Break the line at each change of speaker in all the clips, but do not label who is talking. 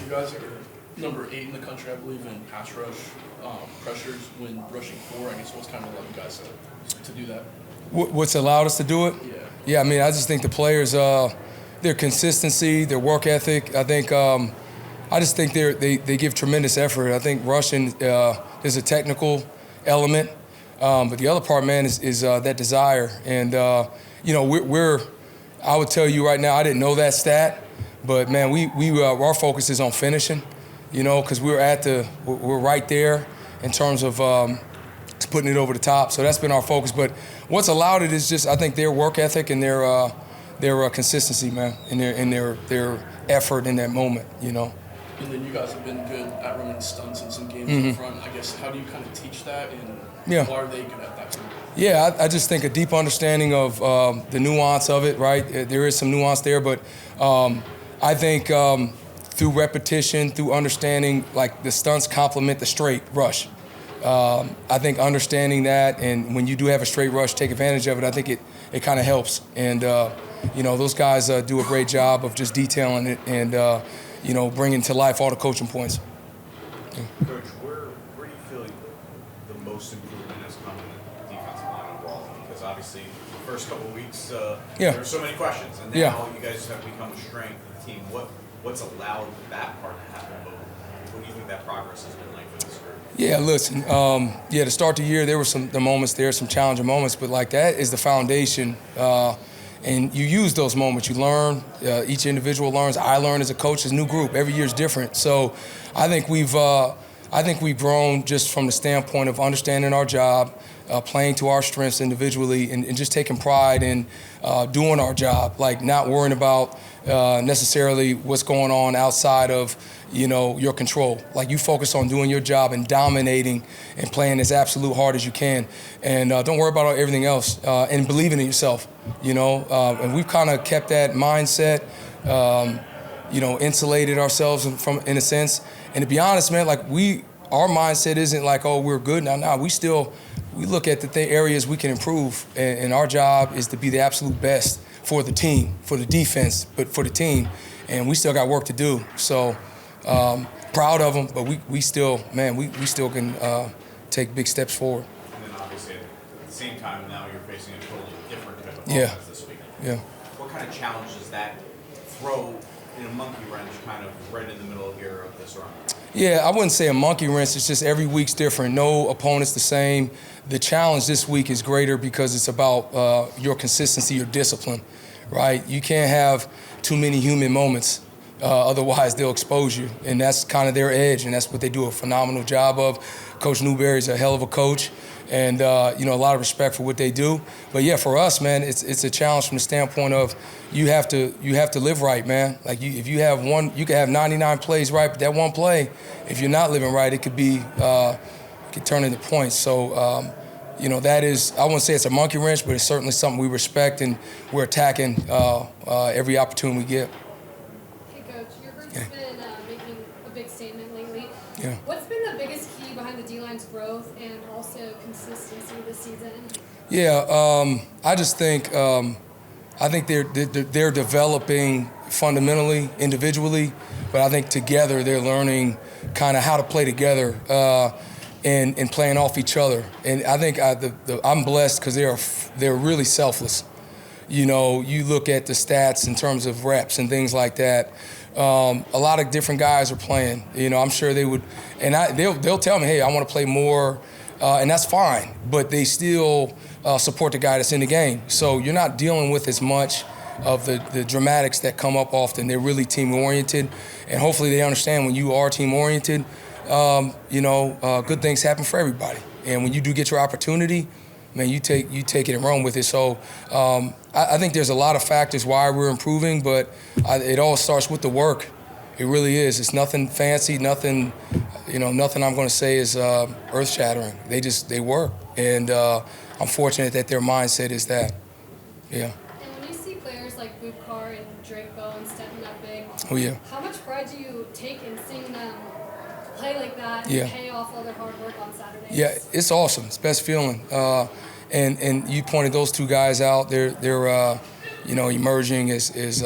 You guys are number 8 in the country, I believe, in pass rush pressures when rushing 4. I guess what's kind of allowed you guys to do that?
What's allowed us to do it? Yeah, I mean, I just think the players, their consistency, their work ethic, I think I just think they give tremendous effort. I think rushing is a technical element, but the other part, man, is that desire. And, I would tell you right now, I didn't know that stat, but, man, our focus is on finishing, because we're right there in terms of putting it over the top. So that's been our focus. But what's allowed it is just, I think, their work ethic and their consistency, man, and their effort in that moment,
And then you guys have been good at running stunts in some games in front. I guess, how do you kind of teach that, and why are they good at that too?
Yeah, I just think a deep understanding of the nuance of it, right? There is some nuance there, but I think through repetition, through understanding, like the stunts complement the straight rush. I think understanding that, and when you do have a straight rush, take advantage of it, I think it kind of helps. And, those guys do a great job of just detailing it and, bringing to life all the coaching points.
Yeah. Coach, where do you feel the most improvement has come in the defensive line overall? Because obviously the first couple of weeks there were so many questions, and now you guys have become a strength of the team. What's allowed that part to happen? But what do you think that progress has been like for this group?
Yeah, listen, to start the year, there were some challenging moments, but like that is the foundation. And you use those moments. You learn. Each individual learns. I learn as a coach. As a new group, every year is different. So, I think we've grown just from the standpoint of understanding our job, playing to our strengths individually, and just taking pride in doing our job. Like not worrying about necessarily what's going on outside of your control. Like you focus on doing your job and dominating and playing as absolute hard as you can, and don't worry about everything else. And believing in yourself. And we've kind of kept that mindset. Insulated ourselves in a sense. And to be honest, man, like our mindset isn't like, oh, we're good now. No, we look at the areas we can improve, and our job is to be the absolute best for the team, for the defense, but for the team. And we still got work to do. So proud of them, but we still can take big steps forward.
And then obviously at the same time now you're facing a totally different type of offense this weekend.
Yeah.
What kind of challenge does that throw in a monkey wrench kind of right in the middle here of this run?
Yeah, I wouldn't say a monkey wrench. It's just every week's different. No opponent's the same. The challenge this week is greater because it's about your consistency, your discipline, right? You can't have too many human moments. Otherwise, they'll expose you. And that's kind of their edge, and that's what they do a phenomenal job of. Coach Newberry's a hell of a coach, and a lot of respect for what they do. But, yeah, for us, man, it's a challenge from the standpoint of you have to live right, man. Like if you have one, you can have 99 plays right, but that one play, if you're not living right, it could turn into points. So, that is, I wouldn't say it's a monkey wrench, but it's certainly something we respect, and we're attacking every opportunity we get.
Hey, Coach, your group's been making a big statement lately.
Yeah.
What's been the biggest key behind the D-line's growth and also consistency this season?
Yeah, I just think I think they're developing fundamentally, individually, but I think together they're learning kind of how to play together and playing off each other. And I think I'm blessed because they're really selfless. You look at the stats in terms of reps and things like that. A lot of different guys are playing. I'm sure they would, and they'll tell me, hey, I want to play more, and that's fine. But they still support the guy that's in the game. So you're not dealing with as much of the dramatics that come up often. They're really team-oriented, and hopefully they understand when you are team-oriented, good things happen for everybody. And when you do get your opportunity, man, you take it and run with it. So I think there's a lot of factors why we're improving, but it all starts with the work. It really is. It's nothing fancy, nothing I'm going to say is earth-shattering. They work, and I'm fortunate that their mindset is that. Yeah.
And when you see players like Bubkar and Drake Bowen stepping up big, how much pride do you take in seeing them play like that and pay off all their hard work on Saturdays?
Yeah, it's awesome. It's the best feeling. And you pointed those two guys out. They're emerging as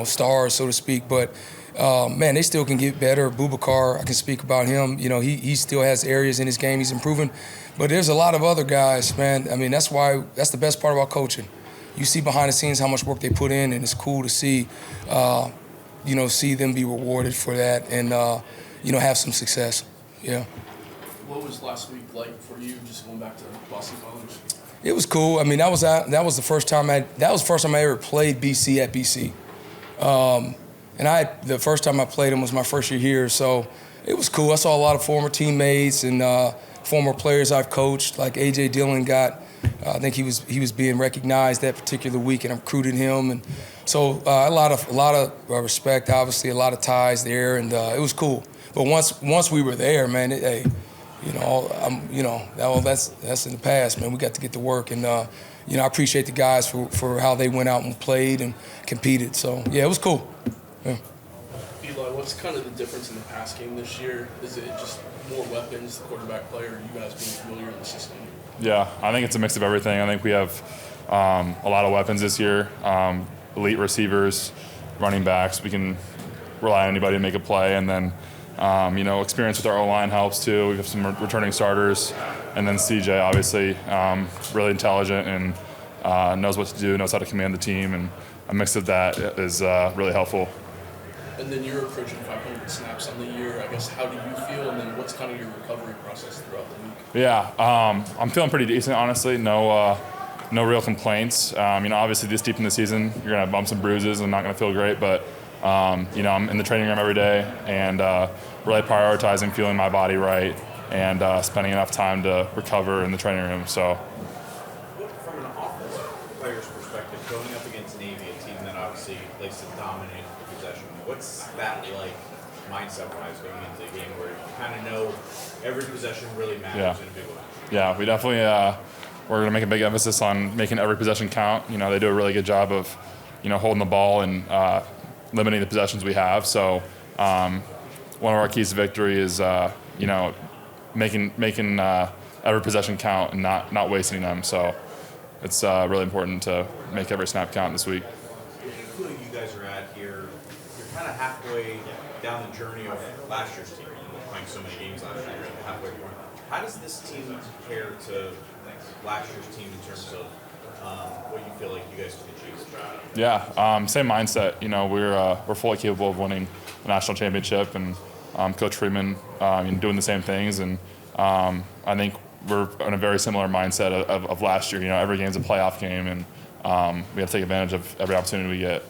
stars, so to speak. But man, they still can get better. Boubacar, I can speak about him. You know, he still has areas in his game he's improving. But there's a lot of other guys, man. I mean, that's the best part about coaching. You see behind the scenes how much work they put in, and it's cool to see, see them be rewarded for that and, have some success. Yeah.
What was last week like for you, just going back to Boston College?
It was cool. I mean, that was the first time I ever played BC at BC. The first time I played them was my first year here, so it was cool. I saw a lot of former teammates and former players I've coached, like A.J. Dillon I think he was being recognized that particular week, and I recruited him, and so a lot of respect, obviously, a lot of ties there, and it was cool. But once we were there, man, that's in the past, man. We got to get to work, and I appreciate the guys for how they went out and played and competed. So yeah, it was cool. Yeah.
Eli, what's kind of the difference in the pass game this year? Is it just more weapons, the quarterback player, or you guys being familiar in the system?
Yeah, I think it's a mix of everything. I think we have a lot of weapons this year, elite receivers, running backs. We can rely on anybody to make a play, and then experience with our O-line helps too. We have some returning starters, and then CJ, obviously, really intelligent and knows what to do, knows how to command the team, and a mix of that is really helpful.
And then you're approaching 500 snaps on the year. I guess, how do you feel, and then what's kind of your recovery process throughout the week? Yeah, I'm feeling pretty decent, honestly. No real complaints. Obviously this deep in the season, you're gonna bump some bruises and not gonna feel great, but I'm in the training room every day and really prioritizing feeling my body right and spending enough time to recover in the training room. So,
from an offensive player's perspective, going up against Navy, a team that obviously likes to dominate the possession, what's that like mindset-wise going into a game where you kind of know every possession really matters in a big way? Yeah, we definitely we're going to make a big emphasis on making every possession count. They do a really good job of holding the ball and limiting the possessions we have. So one of our keys to victory is making every possession count and not wasting them. So it's really important to make every snap count this week. Who you guys are at here, you're kind of halfway down the journey of last year's team. Playing so many games last year, you're halfway through. How does this team compare to last year's team in terms of what you feel like you guys could achieve?
Yeah, same mindset. We're fully capable of winning the national championship, and Coach Freeman doing the same things. And I think we're in a very similar mindset of last year. Every game's a playoff game, and we have to take advantage of every opportunity we get.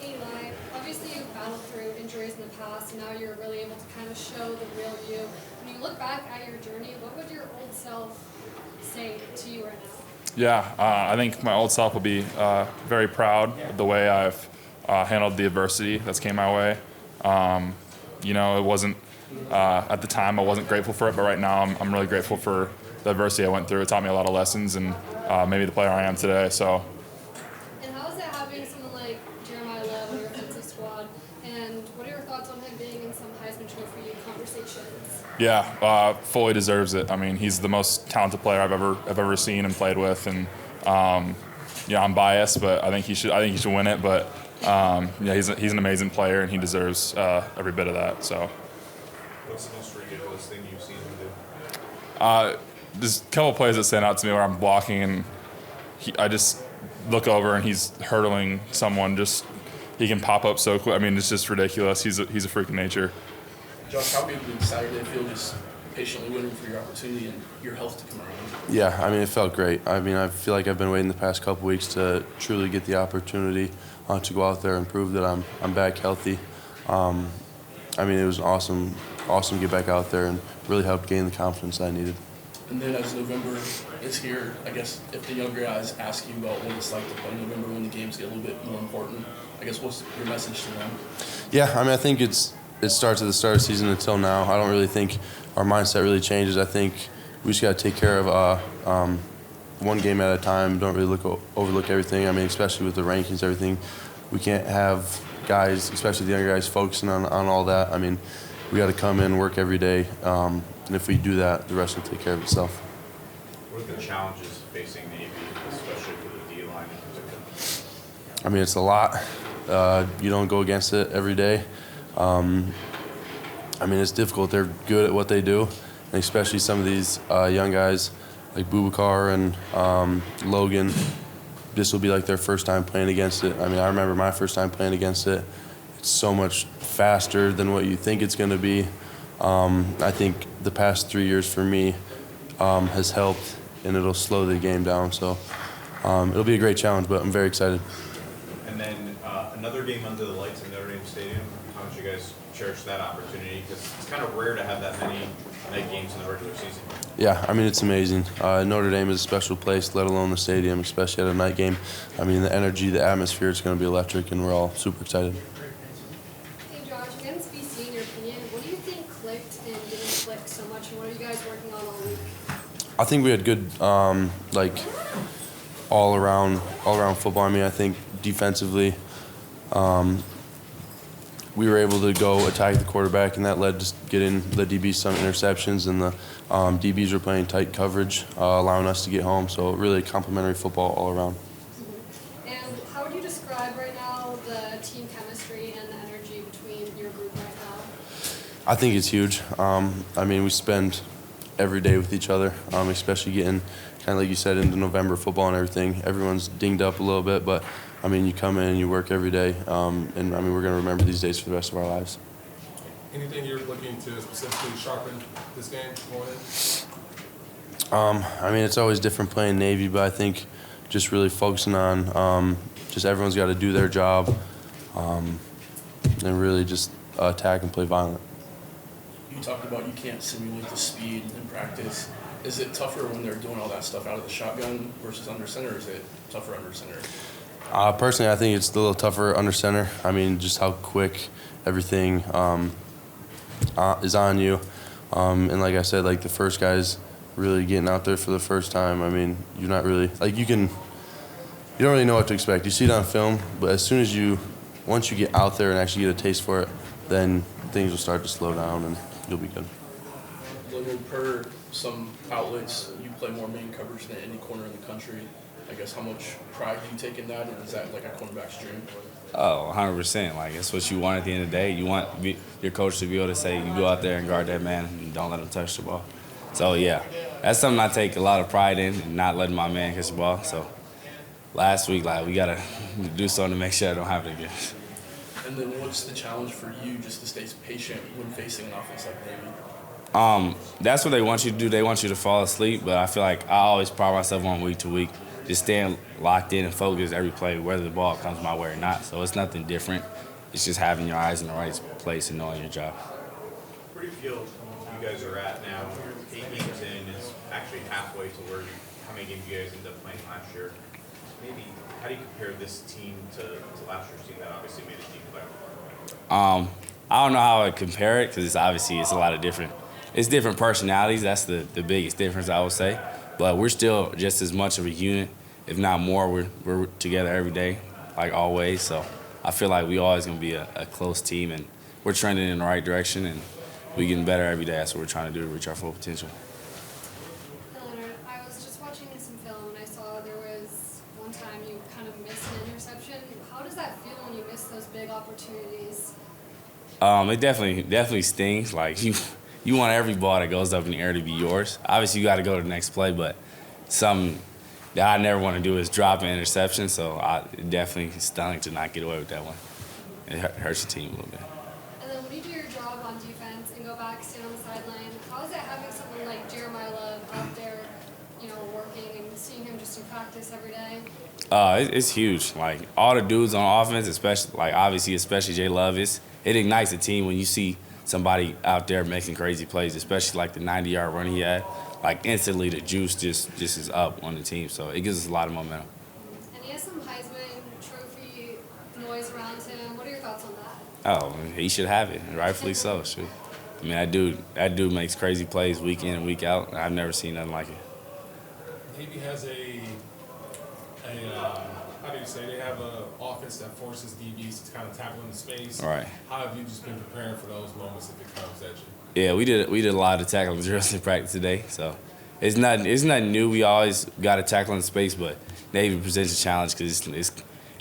Eli, obviously you've battled through injuries in the past, and now you're really able to kind of show the real you. When you look back at your journey, what would your old self say to you right now?
Yeah, I think my old self will be very proud of the way I've handled the adversity that's came my way. It wasn't, at the time I wasn't grateful for it, but right now I'm really grateful for the adversity I went through. It taught me a lot of lessons and maybe the player I am today. So.
And how is it having someone like Jeremiah Love on your offensive squad? And what are your thoughts on him being in some Heisman Trophy conversations?
Yeah, fully deserves it. I mean, he's the most talented player I've ever seen and played with, and I'm biased, but I think he should win it. But he's an amazing player, and he deserves every bit of that. So.
What's the most ridiculous thing you've seen him do?
There's a couple of plays that stand out to me where I'm blocking, and I just look over and he's hurdling someone. He can pop up so quick. I mean, it's just ridiculous. He's a freak of nature.
Josh, how big did Saturday feel, just patiently waiting for your opportunity and your health to come around?
Yeah, I mean, it felt great. I mean, I feel like I've been waiting the past couple weeks to truly get the opportunity to go out there and prove that I'm back healthy. I mean, it was awesome to get back out there and really help gain the confidence I needed.
And then as November is here, I guess if the younger guys ask you about what it's like to play in November when the games get a little bit more important, I guess what's your message to them? Yeah,
I mean, I think it starts at the start of the season until now. I don't really think our mindset really changes. I think we just got to take care of one game at a time. Don't really overlook everything. I mean, especially with the rankings, everything. We can't have guys, especially the younger guys, focusing on all that. I mean, we got to come in, work every day, and if we do that, the rest will take care of itself.
What are the challenges facing Navy, especially for the D-line in particular?
I mean, it's a lot. You don't go against it every day. I mean, it's difficult. They're good at what they do, and especially some of these young guys like Boubacar and Logan. This will be like their first time playing against it. I mean, I remember my first time playing against it. It's so much faster than what you think it's going to be. I think the past 3 years for me has helped, and it'll slow the game down. So it'll be a great challenge, but I'm very excited.
And then another game under the lights in Notre Dame Stadium. How much you guys cherish that opportunity? Because it's kind of rare to have that many night games in the regular season.
Yeah, I mean, it's amazing. Notre Dame is a special place, let alone the stadium, especially at a night game. I mean, the energy, the atmosphere, it's going to be electric, and we're all super excited.
Hey, Josh, against BC, in your opinion, what do you think clicked and didn't click so much, and what are you guys working on all week?
I think we had good, all around football. I mean, I think defensively, we were able to go attack the quarterback, and that led to getting the DBs some interceptions, and the DBs were playing tight coverage, allowing us to get home. So really complimentary football all around.
Mm-hmm. And how would you describe right now the team chemistry and the energy between your group right now?
I think it's huge. I mean, we spend every day with each other, especially getting, kind of like you said, into November football and everything. Everyone's dinged up a little bit, but I mean, you come in and you work every day, and I mean, we're going to remember these days for the rest of our lives.
Anything you're looking to specifically sharpen this game more than?
I mean, it's always different playing Navy, but I think just really focusing on just everyone's got to do their job, and really just attack and play violent.
You talked about you can't simulate the speed in practice. Is it tougher when they're doing all that stuff out of the shotgun versus under center, or is it tougher under center?
Personally, I think it's a little tougher under center. I mean, just how quick everything is on you. And like I said, like the first guys really getting out there for the first time, I mean, you're not really, like you don't really know what to expect. You see it on film, but as soon as once you get out there and actually get a taste for it, then things will start to slow down and you'll be good.
Leonard, per some outlets, you play more main coverage than any corner in the country. I guess how much pride do you take in that, and is that like a cornerback's dream?
Oh, 100%. Like, it's what you want at the end of the day. You want your coach to be able to say, you go out there and guard that man and don't let him touch the ball. So, yeah, that's something I take a lot of pride in, and not letting my man catch the ball. So, last week, like, we got to do something to make sure I don't have it again.
And then what's the challenge for you just to stay patient when facing an offense like Navy?
That's what they want you to do. They want you to fall asleep, but I feel like I always pride myself on week to week. Just staying locked in and focused every play, whether the ball comes my way or not. So it's nothing different. It's just having your eyes in the right place and knowing your job.
Where do you feel you guys are at now? 8 games in is actually halfway to how many games you guys ended up playing last year. Maybe how do you compare this team to last year's team that obviously made a deep playoff?
I don't know how I would compare it because it's a lot of different personalities. That's the biggest difference, I would say. But we're still just as much of a unit, if not more. We're together every day, like always. So I feel like we always going to be a close team, and we're trending in the right direction, and we're getting better every day. That's what we're trying to do to reach our full potential.
Leonard, I was just watching some film, and I saw there was one time you kind of missed an interception. How does that feel when you miss those big opportunities?
It definitely stings. Like you want every ball that goes up in the air to be yours. Obviously, you got to go to the next play, but something that I never want to do is drop an interception, so it definitely stung to not get away with that one. It hurts the team a little bit.
And then when you do your job on defense and go back, stand on the sideline, how is it having someone like Jeremiah Love out there, working and seeing him just in practice every day?
It's huge. Like, all the dudes on offense, especially Jay Love, it ignites the team when you see somebody out there making crazy plays, especially like the 90-yard run he had. Like, instantly the juice just is up on the team, so it gives us a lot of momentum.
And he has some Heisman Trophy noise around him. What are your thoughts on that?
Oh, he should have it, rightfully so. Shoot. I mean, that dude makes crazy plays week in and week out. I've never seen nothing like it.
Navy has how do you say, they have an offense that forces DBs to kind of tackle into space.
Right.
How have you just been preparing for those moments if it comes at you?
Yeah, we did a lot of tackling drills in practice today, so it's nothing new. We always got to tackle in space, but Navy presents a challenge because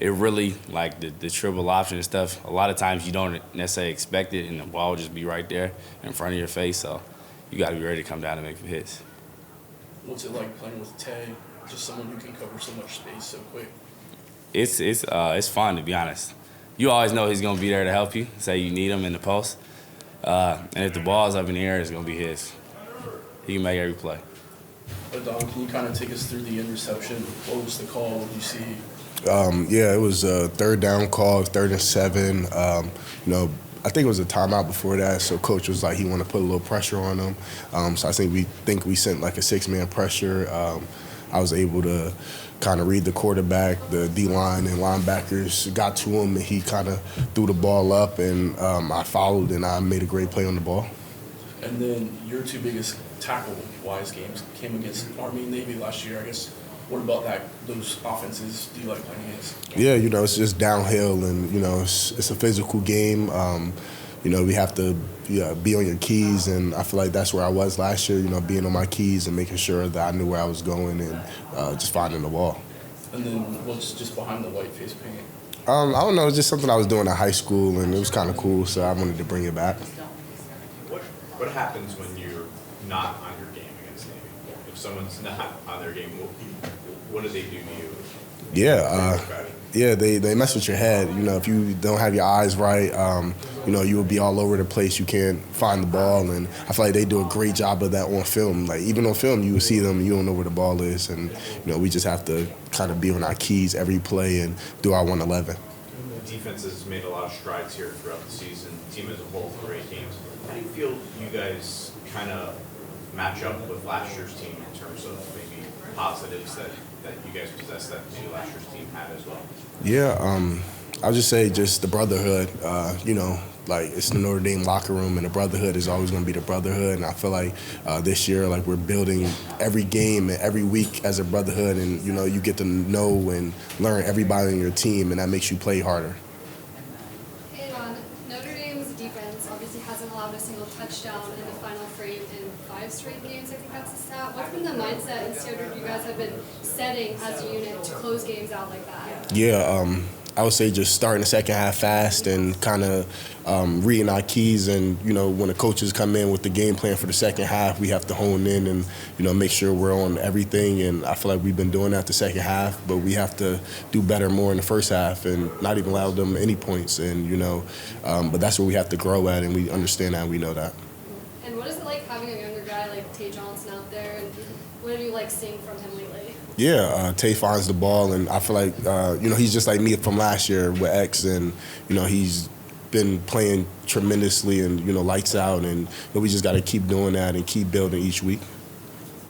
it really, like the triple option and stuff, a lot of times you don't necessarily expect it, and the ball will just be right there in front of your face. So you got to be ready to come down and make the hits.
What's it like playing with Tay, just someone who can cover so much space so quick?
It's fun, to be honest. You always know he's going to be there to help you, say you need him in the post. And if the ball's up in the air, it's going to be his. He can make every play.
Adon, can you kind of take us through the interception? What was the call? What did you see?
Yeah, it was a third down call, 3rd and 7. I think it was a timeout before that, so coach was like he wanted to put a little pressure on them. So I think we sent like a 6-man pressure. I was able to kind of read the quarterback, the D-line and linebackers got to him, and he kind of threw the ball up, and I followed, and I made a great play on the ball.
And then your 2 biggest tackle-wise games came against Army and Navy last year, I guess. What about those offenses do you like playing against? Yeah,
it's just downhill, and, it's a physical game. We have to be on your keys, and I feel like that's where I was last year, being on my keys and making sure that I knew where I was going and just finding the ball.
And then what's just behind the white face paint?
I don't know. It's just something I was doing in high school, and it was kind of cool, so I wanted to bring it back.
What happens when you're not on your game against Navy? If someone's not on their game, what do they do to you?
They mess with your head. If you don't have your eyes right, you will be all over the place. You can't find the ball, and I feel like they do a great job of that on film. Like even on film, you will see them, and you don't know where the ball is, and we just have to kind of be on our keys every play and do our 111.
The defense has made a lot of strides here throughout the season. The team as a whole for 8 games. How do you feel you guys kind of match up with last year's team in terms of maybe positives that you guys possess that maybe last year's team had as well?
I'll just say just the brotherhood. It's the Notre Dame locker room, and the brotherhood is always going to be the brotherhood. And I feel like this year, we're building every game and every week as a brotherhood, and you get to know and learn everybody on your team, and that makes you play harder.
Adon, Notre Dame's defense obviously hasn't allowed a single touchdown in the final frame in 5 straight games. I think that's the stat. What's been the mindset and standard you guys have been setting as a unit to close games out like that?
I would say just starting the second half fast and kind of reading our keys. And, when the coaches come in with the game plan for the second half, we have to hone in and, make sure we're on everything. And I feel like we've been doing that the second half, but we have to do better more in the first half and not even allow them any points. And, but that's where we have to grow at, and we understand that and we know that.
And what is it like having a younger guy like Tay Johnson out there? And what are you like seeing from him lately?
Tay finds the ball, and I feel like, he's just like me from last year with X, and, he's been playing tremendously and, lights out, and we just got to keep doing that and keep building each week.